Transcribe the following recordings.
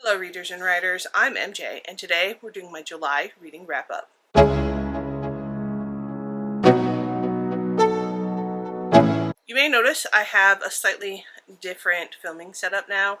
Hello readers and writers, I'm MJ, and today we're doing my July reading wrap-up. You may notice I have a slightly different filming setup now.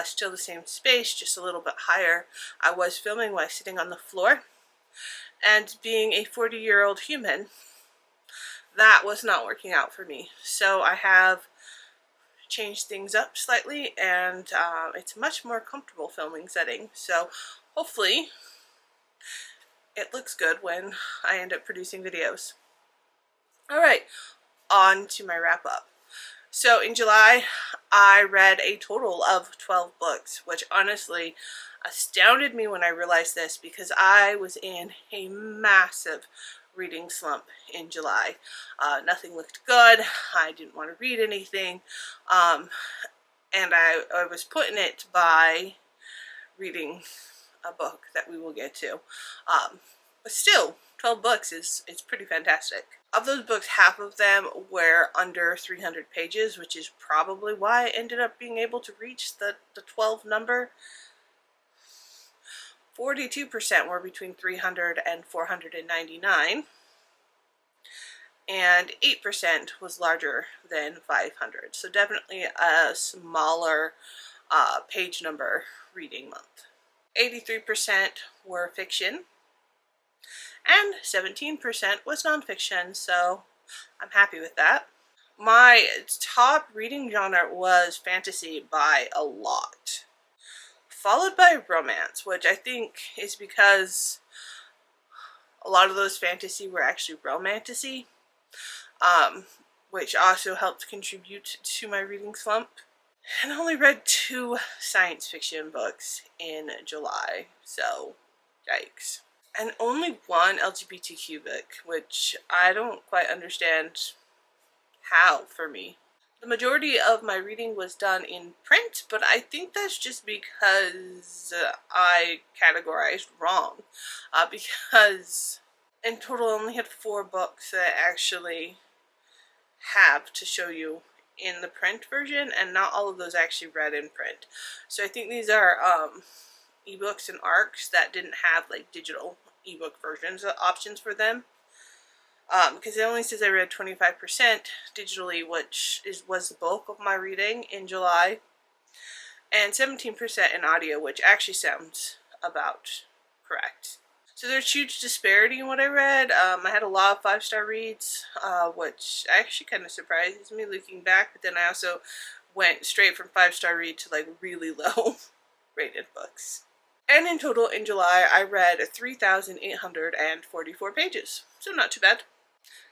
Still the same space, just a little bit higher. I was filming while sitting on the floor, and being a 40-year-old human, that was not working out for me. So I have changed things up slightly, and it's a much more comfortable filming setting. So hopefully it looks good when I end up producing videos. Alright, on to my wrap up. So in July, I read a total of 12 books, which honestly astounded me when I realized this, because I was in a massive reading slump in July. Nothing looked good. I didn't want to read anything. And I was put in it by reading a book that we will get to. But still, 12 books is pretty fantastic. Of those books, half of them were under 300 pages, which is probably why I ended up being able to reach the 12 number. 42% were between 300 and 499, and 8% was larger than 500. So definitely a smaller page number reading month. 83% were fiction, and 17% was nonfiction, so I'm happy with that. My top reading genre was fantasy by a lot, followed by romance, which I think is because a lot of those fantasy were actually romantasy, which also helped contribute to my reading slump. And I only read 2 science fiction books in July, so yikes. And only 1 LGBTQ book, which I don't quite understand how for me. The majority of my reading was done in print, but I think that's just because I categorized wrong. Because in total I only had 4 books that I actually have to show you in the print version, and not all of those I actually read in print. So I think these are ebooks and ARCs that didn't have like digital ebook versions options for them, because it only says I read 25% digitally, which was the bulk of my reading in July, and 17% in audio, which actually sounds about correct. So there's huge disparity in what I read. I had a lot of 5-star reads, which actually kind of surprises me looking back, but then I also went straight from 5-star read to like really low rated books. And in total in July I read 3,844 pages, so not too bad.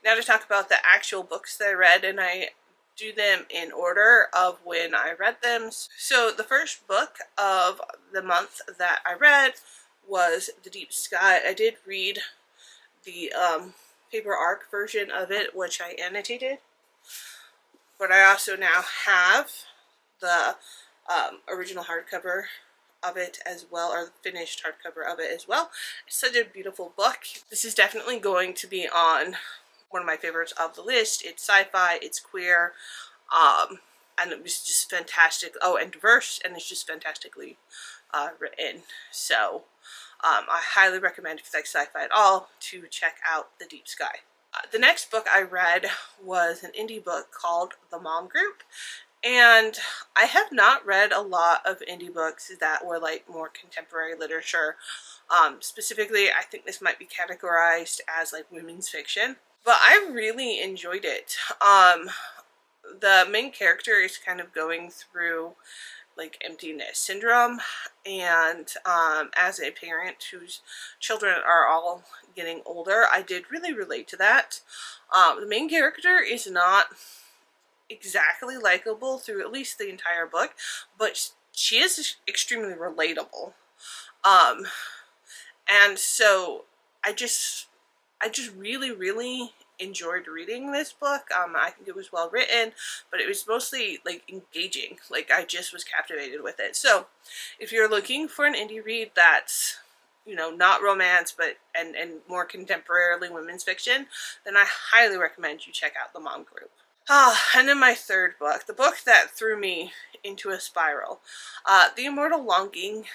Now to talk about the actual books that I read, and I do them in order of when I read them. So the first book of the month that I read was The Deep Sky. I did read the paper ARC version of it, which I annotated, but I also now have the original hardcover of it as well, or the finished hardcover of it as well. It's such a beautiful book. This is definitely going to be on one of my favorites of the list. It's sci-fi, it's queer, and it was just fantastic. Oh, and diverse, and it's just fantastically written. So I highly recommend, if you like sci-fi at all, to check out The Deep Sky. The next book I read was an indie book called The Mom Group. And I have not read a lot of indie books that were like more contemporary literature. Specifically, I think this might be categorized as like women's fiction, but I really enjoyed it. The main character is kind of going through like emptiness syndrome, and as a parent whose children are all getting older, I did really relate to that. The main character is not exactly likable through at least the entire book, but she is extremely relatable. And so I just really enjoyed reading this book. I think it was well written, but it was mostly like engaging. Like I just was captivated with it. So if you're looking for an indie read that's, you know, not romance, but and more contemporarily women's fiction, then I highly recommend you check out The Mom Group. And then my third book, the book that threw me into a spiral. The Immortal Longing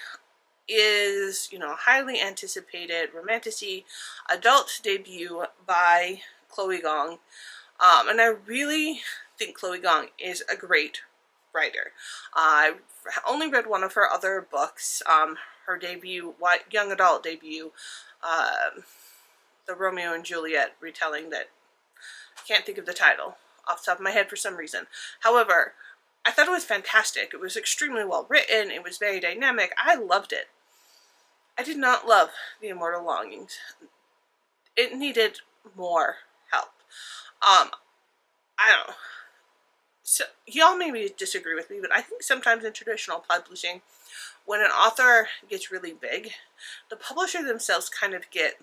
is, highly anticipated romantic-y adult debut by Chloe Gong. And I really think Chloe Gong is a great writer. I've only read one of her other books, her debut, young adult debut, the Romeo and Juliet retelling that I can't think of the title off the top of my head for some reason. However, I thought it was fantastic. It was extremely well written. It was very dynamic. I loved it. I did not love The Immortal Longings. It needed more help. I don't know. So, y'all maybe disagree with me, but I think sometimes in traditional publishing, when an author gets really big, the publisher themselves kind of get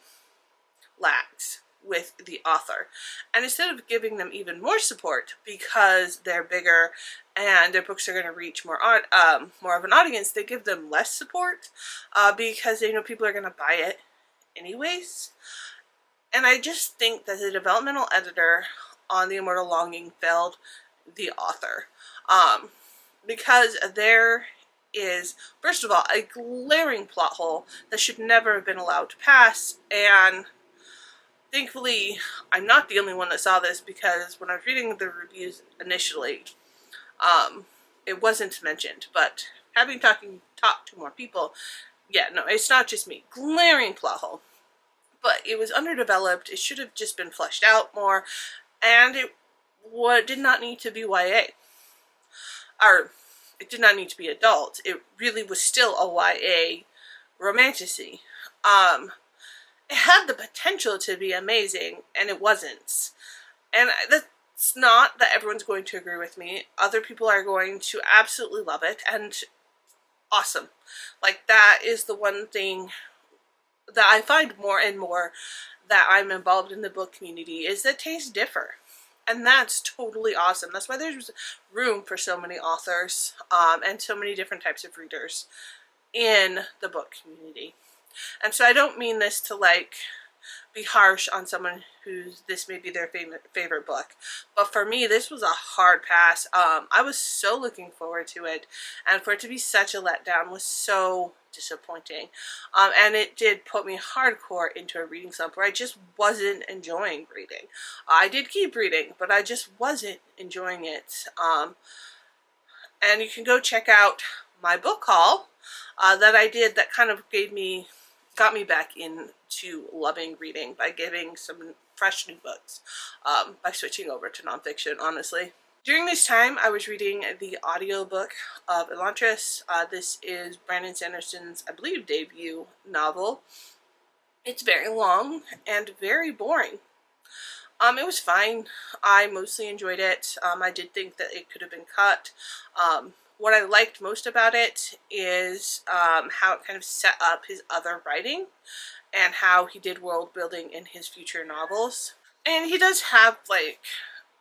lax with the author. And instead of giving them even more support because they're bigger and their books are going to reach more of an audience, they give them less support because they know people are going to buy it anyways. And I just think that the developmental editor on The Immortal Longing failed the author. Because there is, first of all, a glaring plot hole that should never have been allowed to pass, and thankfully, I'm not the only one that saw this, because when I was reading the reviews initially, it wasn't mentioned, but having talked to more people, yeah, no, it's not just me. Glaring plot hole. But it was underdeveloped, it should have just been fleshed out more, and it did not need to be YA. Or, it did not need to be adult. It really was still a YA romantasy. It had the potential to be amazing, and it wasn't. And that's not that everyone's going to agree with me. Other people are going to absolutely love it, and awesome. Like, that is the one thing that I find more and more that I'm involved in the book community, is that tastes differ. And that's totally awesome. That's why there's room for so many authors and so many different types of readers in the book community. And so I don't mean this to be harsh on someone who's this may be their favorite book, but for me this was a hard pass. I was so looking forward to it, and for it to be such a letdown was so disappointing. And it did put me hardcore into a reading slump where I just wasn't enjoying reading. I did keep reading, but I just wasn't enjoying it. And you can go check out my book haul that I did that kind of got me back into loving reading by giving some fresh new books by switching over to nonfiction, honestly. During this time, I was reading the audiobook of Elantris. This is Brandon Sanderson's, I believe, debut novel. It's very long and very boring. It was fine. I mostly enjoyed it. I did think that it could have been cut. What I liked most about it is how it kind of set up his other writing and how he did world building in his future novels. And he does have,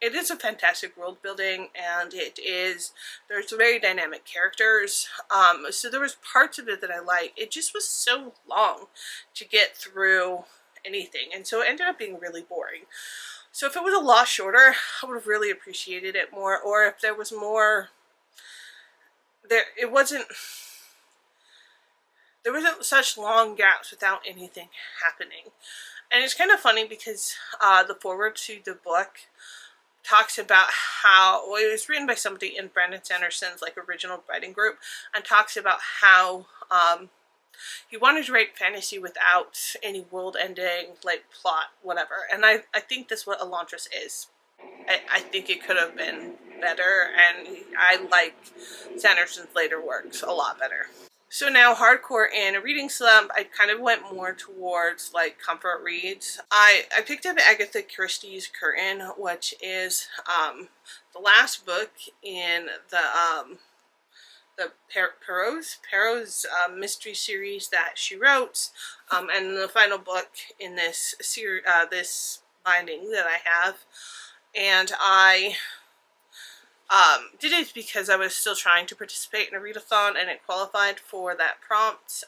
it is a fantastic world building, and there's very dynamic characters. So there was parts of it that I liked. It just was so long to get through anything, and so it ended up being really boring. So if it was a lot shorter, I would have really appreciated it more, or if there was more, there wasn't such long gaps without anything happening. And it's kind of funny because the foreword to the book talks about how, well, it was written by somebody in Brandon Sanderson's original writing group, and talks about how he wanted to write fantasy without any world-ending, plot, whatever. And I think that's what Elantris is. I think it could have been better, and I like Sanderson's later works a lot better. So now, hardcore in a reading slump, I kind of went more towards comfort reads. I picked up Agatha Christie's Curtain, which is the last book in the Perot's mystery series that she wrote, and the final book in this this binding that I have. And I did it because I was still trying to participate in a readathon, and it qualified for that prompt.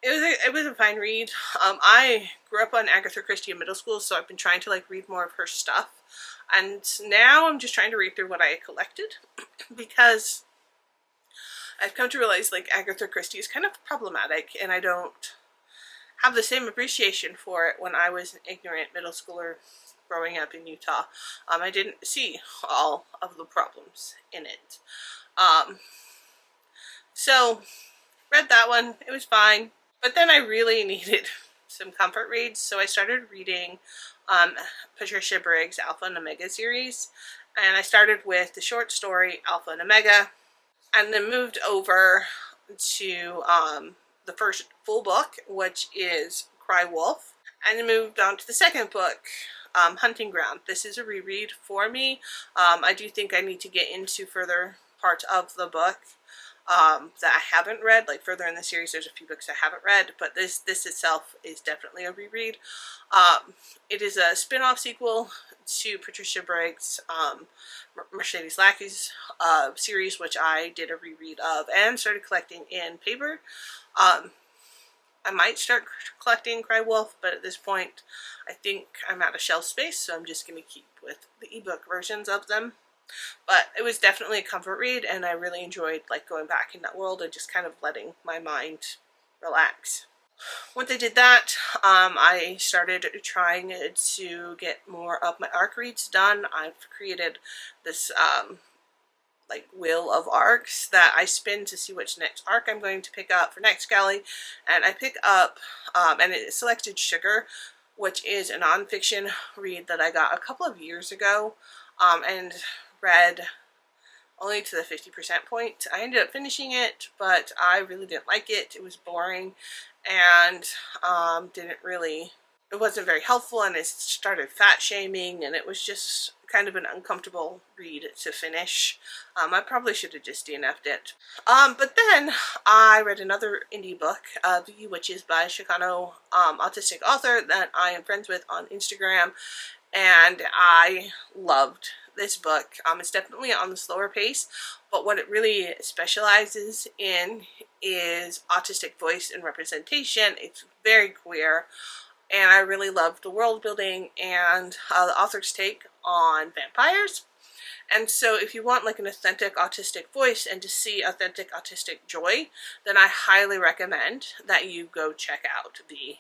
It was a fine read. I grew up on Agatha Christie in middle school, so I've been trying to read more of her stuff. And now I'm just trying to read through what I collected because I've come to realize like Agatha Christie is kind of problematic, and I don't have the same appreciation for it when I was an ignorant middle schooler growing up in Utah. I didn't see all of the problems in it. So read that one. It was fine. But then I really needed some comfort reads, so I started reading Patricia Briggs' Alpha and Omega series. And I started with the short story Alpha and Omega, and then moved over to the first full book, which is Cry Wolf, and then moved on to the second book, Hunting Ground. This is a reread for me. I do think I need to get into further parts of the book that I haven't read. Like further in the series, there's a few books I haven't read, but this itself is definitely a reread. It is a spin-off sequel to Patricia Briggs' Mercedes Lackey's series, which I did a reread of and started collecting in paper. I might start collecting Cry Wolf, but at this point I think I'm out of shelf space, so I'm just going to keep with the ebook versions of them. But it was definitely a comfort read, and I really enjoyed like going back in that world and just kind of letting my mind relax. Once I did that, I started trying to get more of my arc reads done. I've created this like wheel of arcs that I spin to see which next arc I'm going to pick up for next galley, and I pick up and it selected Sugar, which is a nonfiction read that I got a couple of years ago and read only to the 50% point. I ended up finishing it, but I really didn't like it. It was boring and it wasn't very helpful, and it started fat shaming, and it was just kind of an uncomfortable read to finish. I probably should have just DNF'd it. But then I read another indie book, The Witches by Chicano autistic author that I am friends with on Instagram, and I loved this book. It's definitely on the slower pace, but what it really specializes in is autistic voice and representation. It's very queer, and I really loved the world building and the author's take on vampires. And so if you want like an authentic autistic voice and to see authentic autistic joy, then I highly recommend that you go check out The,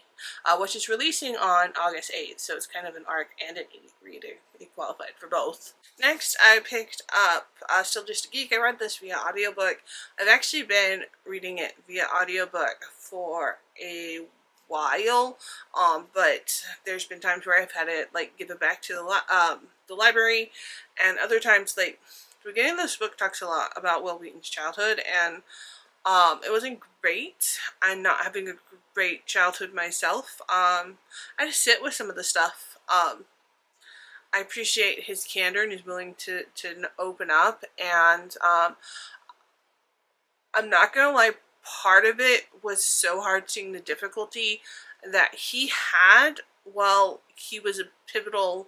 which is releasing on August 8th. So it's kind of an ARC and an e-reader. It qualified for both. Next, I picked up Still Just a Geek. I read this via audiobook. I've actually been reading it via audiobook for a while, but there's been times where I've had to like give it back to the library, and other times like the beginning of this book talks a lot about Will Wheaton's childhood, and it wasn't great. I'm not having a great childhood myself. I just sit with some of the stuff. I appreciate his candor and he's willing to open up, and I'm not gonna lie, part of it was so hard seeing the difficulty that he had while he was a pivotal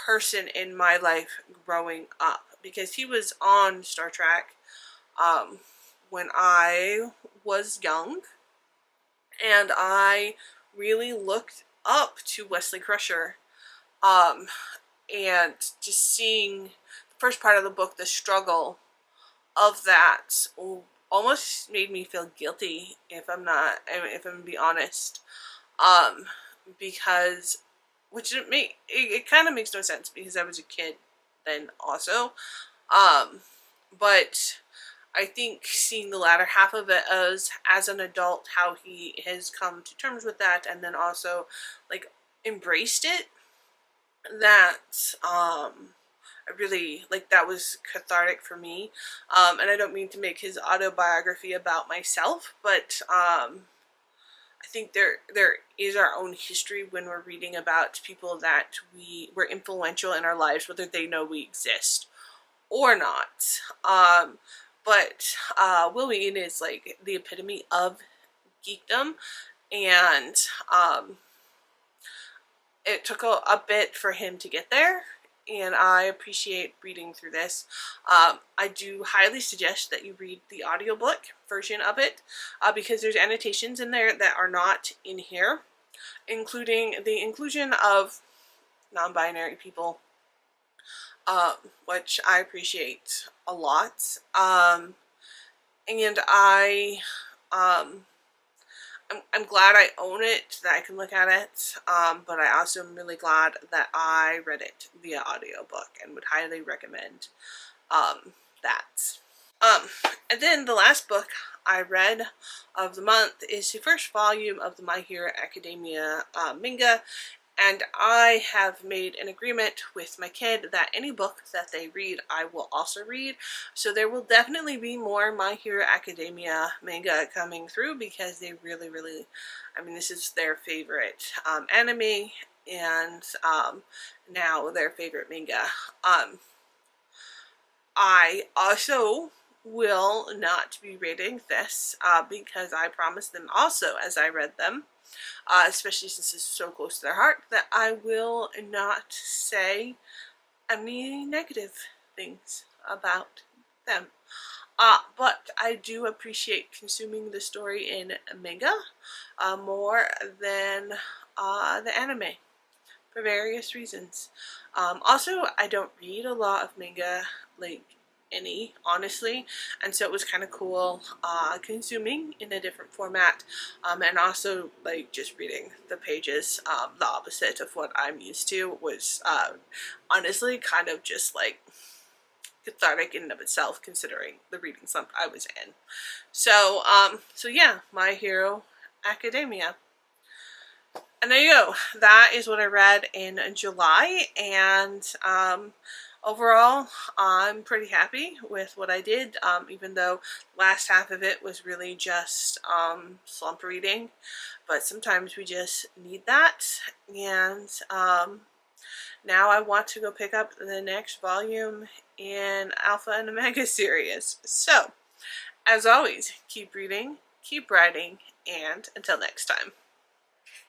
person in my life growing up, because he was on Star Trek when I was young, and I really looked up to Wesley Crusher, and just seeing the first part of the book, the struggle of that, almost made me feel guilty, if I'm gonna be honest, because, which it kind of makes no sense because I was a kid then also, but I think seeing the latter half of it as an adult, how he has come to terms with that, and then also like embraced it, that I really, like, that was cathartic for me. And I don't mean to make his autobiography about myself, but I think there is our own history when we're reading about people that were influential in our lives, whether they know we exist or not. But Will Wheaton is like the epitome of geekdom, and it took a bit for him to get there, and I appreciate reading through this. I do highly suggest that you read the audiobook version of it, because there's annotations in there that are not in here, including the inclusion of non-binary people which I appreciate a lot. And I'm glad I own it, that I can look at it, but I also am really glad that I read it via audiobook and would highly recommend that. And then the last book I read of the month is the first volume of the My Hero Academia manga, and I have made an agreement with my kid that any book that they read, I will also read. So there will definitely be more My Hero Academia manga coming through, because they really, really, I mean, this is their favorite anime, and now their favorite manga. I also will not be reading this because I promised them also as I read them, especially since it's so close to their heart, that I will not say any negative things about them. But I do appreciate consuming the story in manga more than the anime, for various reasons. Also, I don't read a lot of manga, like any, honestly, and so it was kind of cool consuming in a different format, and also like just reading the pages, the opposite of what I'm used to, was honestly kind of just like cathartic in and of itself, considering the reading slump I was in. So so yeah, My Hero Academia. And there you go. That is what I read in July, and overall, I'm pretty happy with what I did, even though last half of it was really just slump reading, but sometimes we just need that, and now I want to go pick up the next volume in Alpha and Omega series. So, as always, keep reading, keep writing, and until next time.